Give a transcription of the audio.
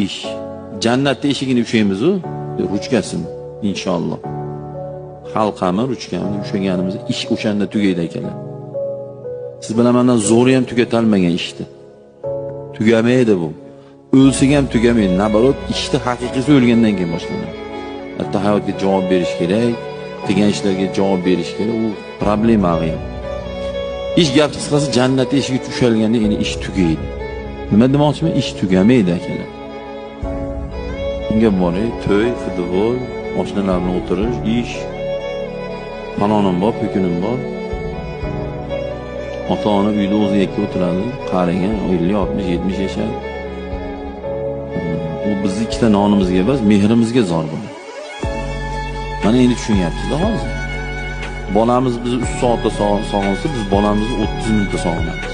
ish. Jannatda eshigini ushlaymiz-ku, ruchkasini inshaalloh. Halqami, ruchkami ushlaganimiz ish o'shanda tugaydi ekanlar. Siz bilan mendan zo'ri ham tugatalmagan ishni. Tugamaydi bu. O'lsa ham tugamaydi. Nabarot ishni haqiqiysi o'lgandan keyin boshlanadi. Hatto hayotga javob berish kerak, qilgan ishlarga javob berish kerak. U problema ham. Ish gap qisqasi jannat eshigi tushalganda endi ish tugaydi. Nima demoqchiman? Ish tugamaydi akalar. Unga boray, to'y, futbol, mashinalarni o'tirish, ish, manonim bor, po'kinim bor. Ota-ona uyda o'zi yakka o'tiradi, qarigan 50, 60, 70 yashar. U bizni ikkita nonimizga emas, mehrimizga zor bo'ladi. Mana endi tushunyapsiz hozir. Bolamiz bizni 3 soatda sog'insa, biz bolamizni 30 minutda sog'inamiz.